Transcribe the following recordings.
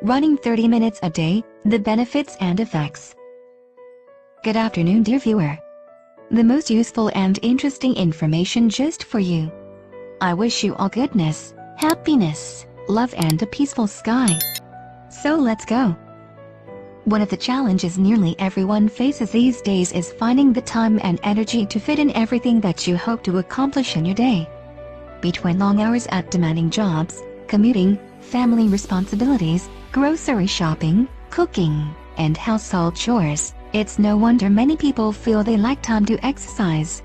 Running 30 minutes a day, the benefits and effects. Good afternoon, dear viewer. The most useful and interesting information just for you. I wish you all goodness, happiness, love and a peaceful sky. So let's go. One of the challenges nearly everyone faces these days is finding the time and energy to fit in everything that you hope to accomplish in your day. Between long hours at demanding jobs, commuting, family responsibilities, grocery shopping, cooking, and household chores, it's no wonder many people feel they lack time to exercise.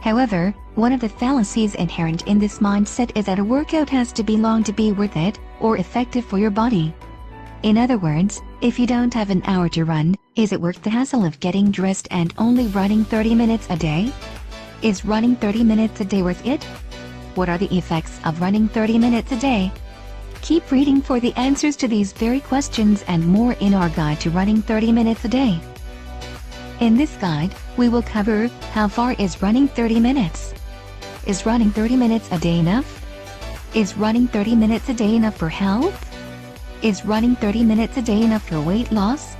However, one of the fallacies inherent in this mindset is that a workout has to be long to be worth it, or effective for your body. In other words, if you don't have an hour to run, is it worth the hassle of getting dressed and only running 30 minutes a day? Is running 30 minutes a day worth it? What are the effects of running 30 minutes a day? Keep reading for the answers to these very questions and more in our guide to running 30 minutes a day. In this guide, we will cover how far is running 30 minutes? Is running 30 minutes a day enough? Is running 30 minutes a day enough for health? Is running 30 minutes a day enough for weight loss?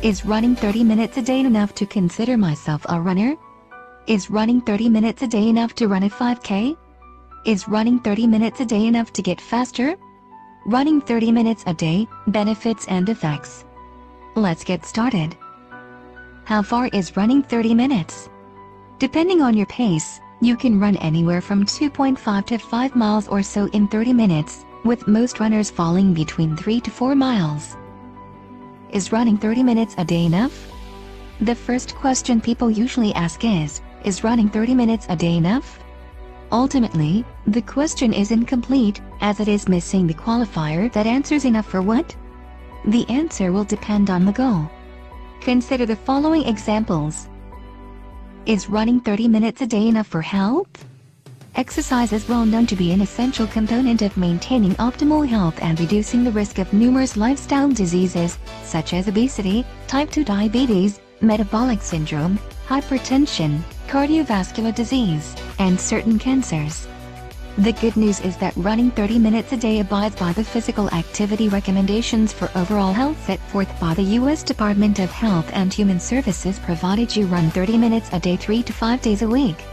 Is running 30 minutes a day enough to consider myself a runner? Is running 30 minutes a day enough to run a 5K? Is running 30 minutes a day enough to get faster? Running 30 minutes a day, benefits and effects. Let's get started. How far is running 30 minutes? Depending on your pace, you can run anywhere from 2.5 to 5 miles or so in 30 minutes, with most runners falling between 3 to 4 miles. Is running 30 minutes a day enough? The first question people usually ask is running 30 minutes a day enough? Ultimately, the question is incomplete, as it is missing the qualifier that answers enough for what? The answer will depend on the goal. Consider the following examples. Is running 30 minutes a day enough for health? Exercise is well known to be an essential component of maintaining optimal health and reducing the risk of numerous lifestyle diseases, such as obesity, type 2 diabetes, metabolic syndrome, hypertension, cardiovascular disease, and certain cancers. The good news is that running 30 minutes a day abides by the physical activity recommendations for overall health set forth by the U.S. Department of Health and Human Services, provided you run 30 minutes a day 3 to 5 days a week.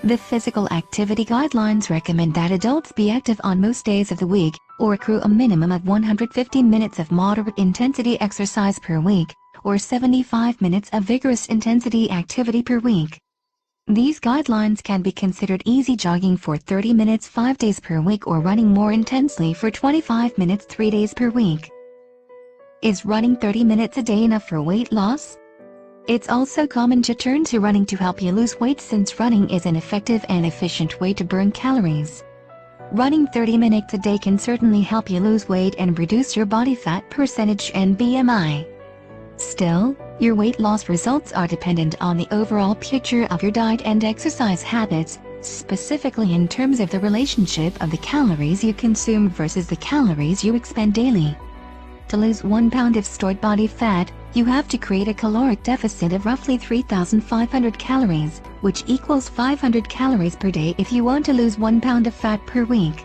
The physical activity guidelines recommend that adults be active on most days of the week, or accrue a minimum of 150 minutes of moderate intensity exercise per week, or 75 minutes of vigorous intensity activity per week. These guidelines can be considered easy jogging for 30 minutes 5 days per week, or running more intensely for 25 minutes 3 days per week. Is running 30 minutes a day enough for weight loss? It's also common to turn to running to help you lose weight, since running is an effective and efficient way to burn calories. Running 30 minutes a day can certainly help you lose weight and reduce your body fat percentage and BMI. Still, your weight loss results are dependent on the overall picture of your diet and exercise habits, specifically in terms of the relationship of the calories you consume versus the calories you expend daily. To lose 1 pound of stored body fat, you have to create a caloric deficit of roughly 3,500 calories, which equals 500 calories per day if you want to lose 1 pound of fat per week.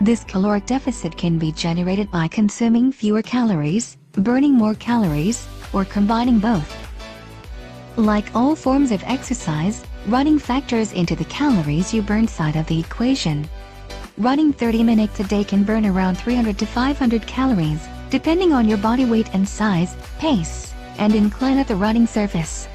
This caloric deficit can be generated by consuming fewer calories, burning more calories, or combining both. Like all forms of exercise, running factors into the calories you burn side of the equation. Running 30 minutes a day can burn around 300 to 500 calories, depending on your body weight and size, pace, and incline of the running surface.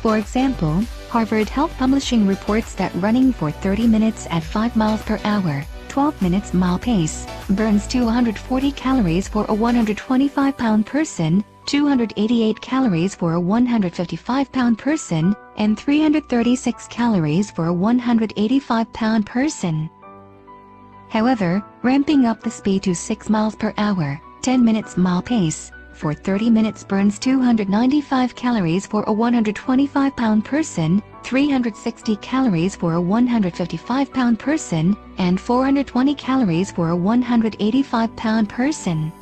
For example, Harvard Health Publishing reports that running for 30 minutes at 5 miles per hour, 12 minutes mile pace, burns 240 calories for a 125-pound person, 288 calories for a 155-pound person, and 336 calories for a 185-pound person. However, ramping up the speed to 6 miles per hour, 10 minutes mile pace, for 30 minutes burns 295 calories for a 125-pound person, 360 calories for a 155-pound person, and 420 calories for a 185-pound person.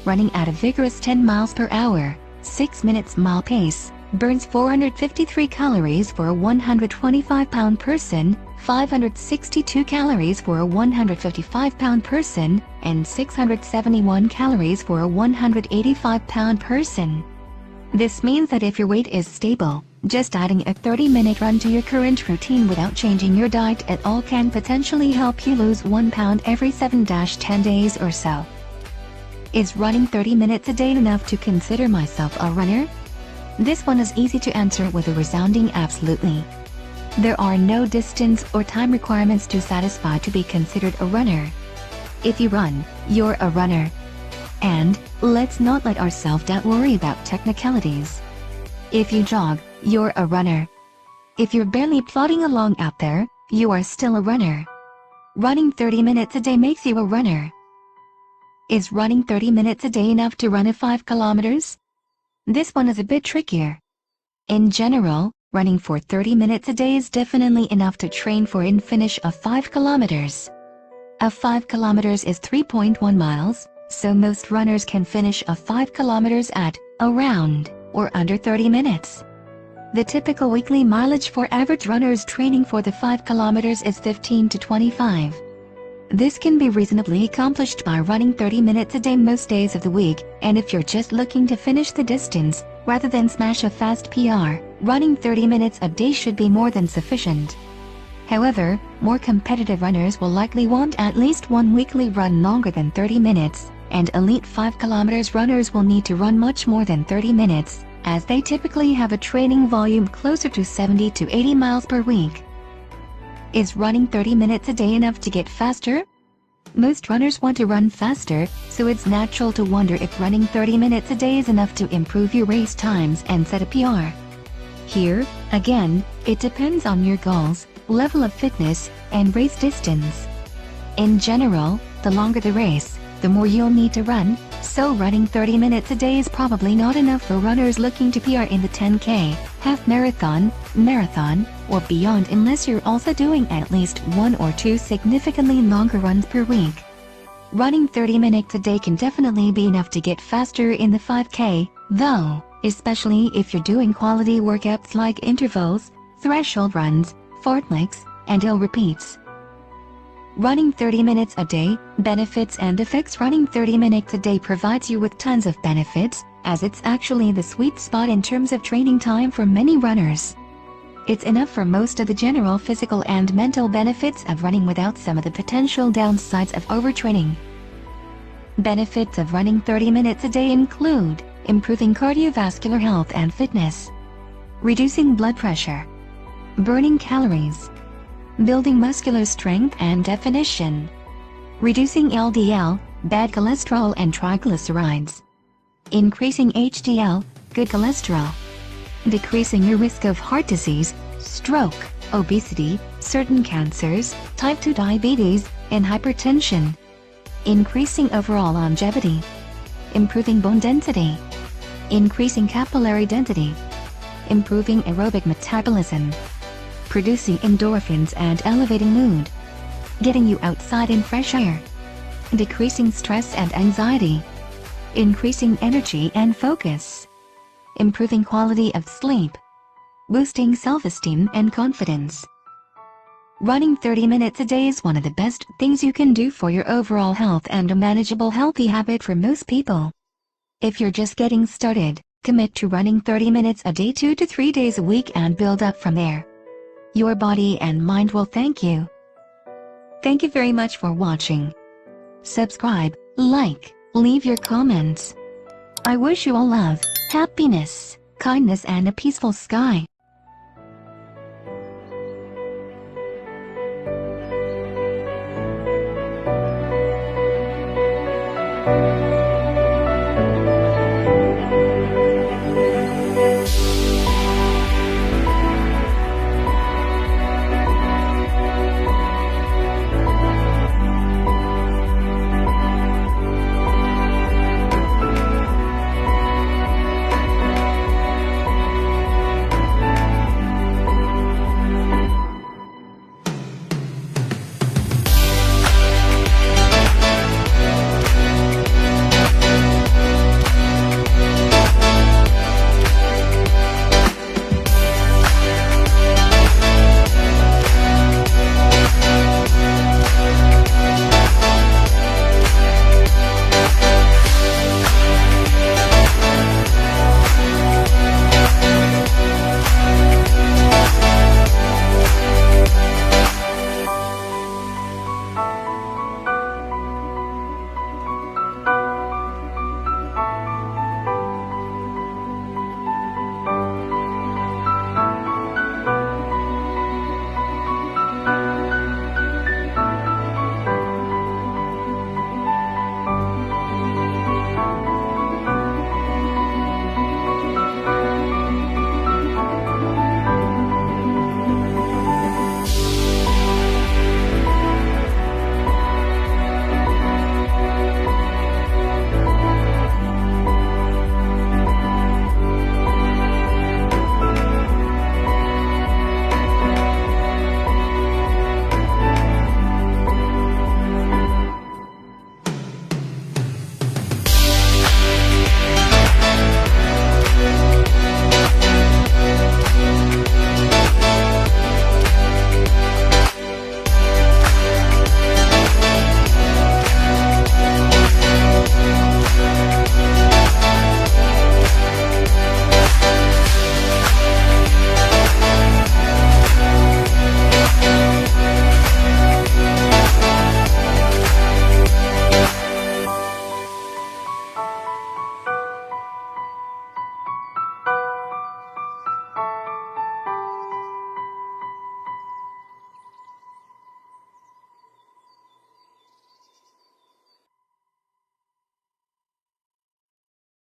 Running at a vigorous 10 miles per hour, 6 minutes mile pace, burns 453 calories for a 125-pound person, 562 calories for a 155-pound person, and 671 calories for a 185-pound person. This means that if your weight is stable, just adding a 30-minute run to your current routine without changing your diet at all can potentially help you lose 1 pound every 7-10 days or so. Is running 30 minutes a day enough to consider myself a runner? This one is easy to answer with a resounding absolutely. There are no distance or time requirements to satisfy to be considered a runner. If you run, you're a runner. And, let's not let our self-doubt worry about technicalities. If you jog, you're a runner. If you're barely plodding along out there, you are still a runner. Running 30 minutes a day makes you a runner. Is running 30 minutes a day enough to run a 5 kilometers? This one is a bit trickier. In general, running for 30 minutes a day is definitely enough to train for and finish a 5 kilometers. A 5 kilometers is 3.1 miles, so most runners can finish a 5 kilometers at, around, or under 30 minutes. The typical weekly mileage for average runners training for the 5 kilometers is 15 to 25. This can be reasonably accomplished by running 30 minutes a day most days of the week, and if you're just looking to finish the distance, rather than smash a fast PR, running 30 minutes a day should be more than sufficient. However, more competitive runners will likely want at least one weekly run longer than 30 minutes, and elite 5 kilometers runners will need to run much more than 30 minutes, as they typically have a training volume closer to 70 to 80 miles per week. Is running 30 minutes a day enough to get faster? Most runners want to run faster, so it's natural to wonder if running 30 minutes a day is enough to improve your race times and set a PR. Here, again, it depends on your goals, level of fitness, and race distance. In general, the longer the race, the more you'll need to run, so running 30 minutes a day is probably not enough for runners looking to PR in the 10K, half marathon, marathon, or beyond unless you're also doing at least 1 or 2 significantly longer runs per week. Running 30 minutes a day can definitely be enough to get faster in the 5K, though, especially if you're doing quality workouts like intervals, threshold runs, fartleks, and hill repeats. Running 30 minutes a day, benefits and effects. Running 30 minutes a day provides you with tons of benefits, as it's actually the sweet spot in terms of training time for many runners. It's enough for most of the general physical and mental benefits of running without some of the potential downsides of overtraining. Benefits of running 30 minutes a day include improving cardiovascular health and fitness, reducing blood pressure, burning calories, building muscular strength and definition, reducing LDL, bad cholesterol and triglycerides, increasing HDL, good cholesterol, decreasing your risk of heart disease, stroke, obesity, certain cancers, type 2 diabetes, and hypertension, increasing overall longevity, improving bone density, increasing capillary density, improving aerobic metabolism, producing endorphins and elevating mood, getting you outside in fresh air, decreasing stress and anxiety, increasing energy and focus, improving quality of sleep, boosting self-esteem and confidence. Running 30 minutes a day is one of the best things you can do for your overall health and a manageable healthy habit for most people. If you're just getting started, commit to running 30 minutes a day 2 to 3 days a week and build up from there. Your body and mind will thank you. Thank you very much for watching. Subscribe, like, leave your comments. I wish you all love, happiness, kindness and a peaceful sky.